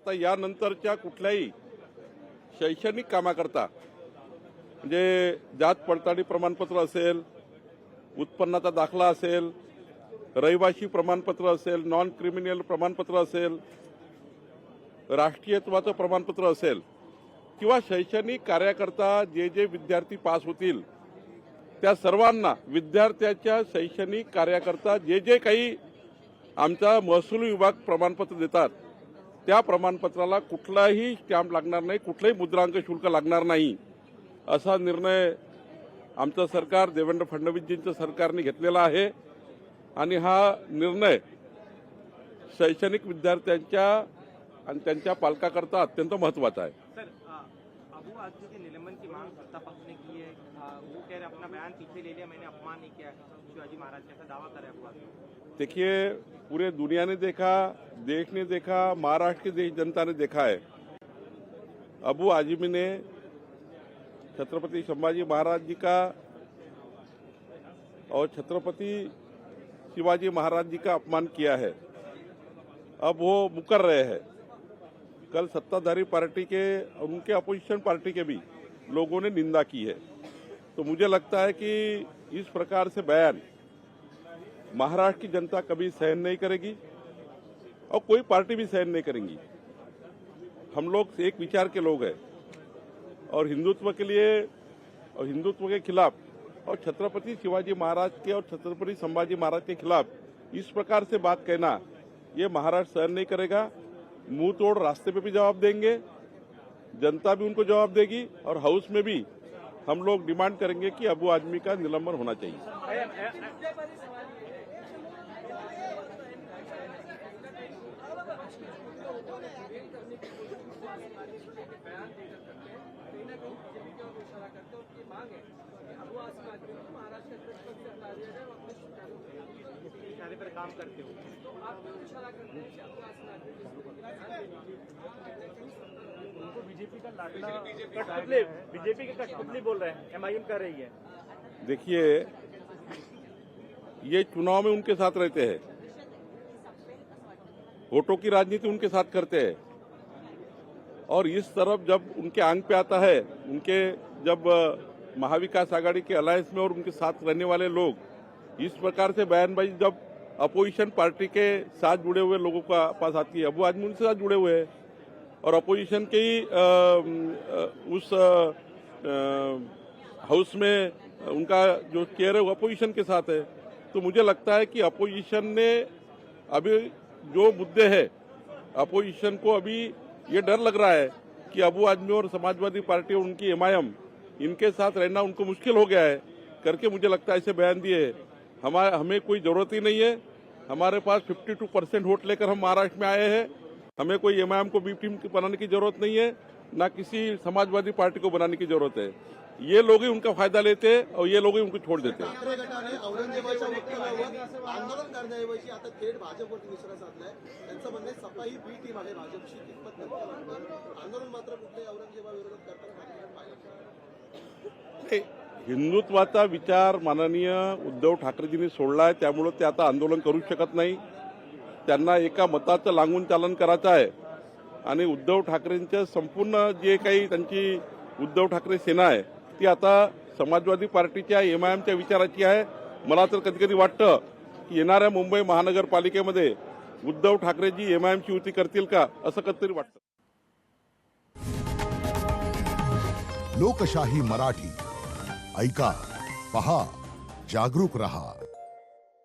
आता यानंतरच्या कुठल्याही शैक्षणिक कामाकरता म्हणजे जात पडताळणी प्रमाणपत्र असेल, उत्पन्नाचा दाखला असेल, रहिवासी प्रमाणपत्र असेल, नॉन क्रिमिनल प्रमाणपत्र असेल, राष्ट्रीयत्वाचं प्रमाणपत्र असेल किंवा शैक्षणिक कार्याकरता जे जे विद्यार्थी पास होतील त्या सर्वांना विद्यार्थ्याच्या शैक्षणिक कार्याकरता जे जे काही आमचा महसूल विभाग प्रमाणपत्र देतात त्या प्रमाणपत्राला कुठलाही स्टॅम्प लागणार नाही, कुठलाही मुद्रांक शुल्क लागणार नाही असा निर्णय आमचं सरकार देवेंद्र फडणवीसजींचं सरकारने घेतलेला आहे आणि हा निर्णय शैक्षणिक विद्यार्थ्यांच्या आणि त्यांच्या पालकाकरता अत्यंत महत्त्वाचा आहे। सर, अबू आजमी के निलंबन की मांग सत्ता पक्ष ने की है, वो कह रहे अपना बयान पीछे ले लिया, मैंने अपमान नहीं किया शिवाजी महाराज का, दावा करे अबू आजमी। देखिए, पूरे दुनिया ने देखा, देश ने देखा, महाराष्ट्र की जनता ने देखा है, अबू आजमी ने छत्रपति संभाजी महाराज जी का और छत्रपति शिवाजी महाराज जी का अपमान किया है। अब वो मुकर रहे हैं। कल सत्ताधारी पार्टी के उनके अपोजिशन पार्टी के भी लोगों ने निंदा की है। तो मुझे लगता है कि इस प्रकार से बयान महाराष्ट्र की जनता कभी सहन नहीं करेगी और कोई पार्टी भी सहन नहीं करेंगी। हम लोग एक विचार के लोग हैं और हिंदुत्व के लिए और हिंदुत्व के खिलाफ और छत्रपति शिवाजी महाराज के और छत्रपति संभाजी महाराज के खिलाफ इस प्रकार से बात कहना ये महाराष्ट्र सहन नहीं करेगा। मुंह तोड़ रास्ते पे भी जवाब देंगे, जनता भी उनको जवाब देगी और हाउस में भी हम लोग डिमांड करेंगे कि अबू आजमी का निलंबन होना चाहिए। इशारे पर काम करते हो उनको बीजेपी का लाडला कठपुतली, बीजेपी के कठपुतली बोल रहे हैं, एमआईएम कर रही है। देखिए, ये चुनाव में उनके साथ रहते हैं, वोटों की राजनीति उनके साथ करते हैं और इस तरफ जब उनके आंग पे आता है, उनके जब महाविकास आघाड़ी के अलायंस में और उनके साथ रहने वाले लोग इस प्रकार से बयानबाजी जब अपोजिशन पार्टी के साथ जुड़े हुए लोगों का पास आती है, अबू आजमी उनके साथ जुड़े हुए हैं और अपोजिशन के ही उस हाउस में उनका जो चेयर है वो अपोजिशन के साथ है। तो मुझे लगता है कि अपोजिशन ने अभी जो मुद्दे हैं, अपोजिशन को अभी ये डर लग रहा है कि अबू आजमी और समाजवादी पार्टी और उनकी एमआईएम इनके साथ रहना उनको मुश्किल हो गया है करके मुझे लगता है ऐसे बयान दिए। हमें कोई जरूरत ही नहीं है, हमारे पास 52% वोट लेकर हम महाराष्ट्र में आए हैं, हमें कोई एमआईएम को बी टीम बनाने की जरूरत नहीं है, ना किसी समाजवादी पार्टी को बनाने की जरूरत है। ये लोग ही उनका फायदा लेते हैं और ये लोग ही उनको छोड़ देते हैं। औरंगजेबाच्या वक्तव्यावर आंदोलन करण्याऐवजी आता थेट भाजपवरती निशाणा साधलाय। त्यांचं म्हणणे सपा ही बी टीम आहे भाजपची, कितपत आंदोलन मात्र कुठे औरंगजेबाविरोधात करताना पाहिलं। हिंदुत्वाचा विचार माननीय उद्धव ठाकरेजींनी सोडलाय, त्यामुळे ते आता आंदोलन करू शकत नाही। त्यांना एका मताचं लागून चालन करायचं आहे आणि उद्धव ठाकरेंच्या संपूर्ण जे काही त्यांची उद्धव ठाकरे सेना आहे ती आता समाजवादी पार्टीच्या एमआयएमच्या विचाराची आहे। मला तर कधी कधी वाटतं की येणाऱ्या मुंबई महानगरपालिकेमध्ये उद्धव ठाकरेजी एमआयएमची युती करतील का असं कधीतरी वाटतं। लोकशाही मराठी ऐका, पहा, जागरूक रहा।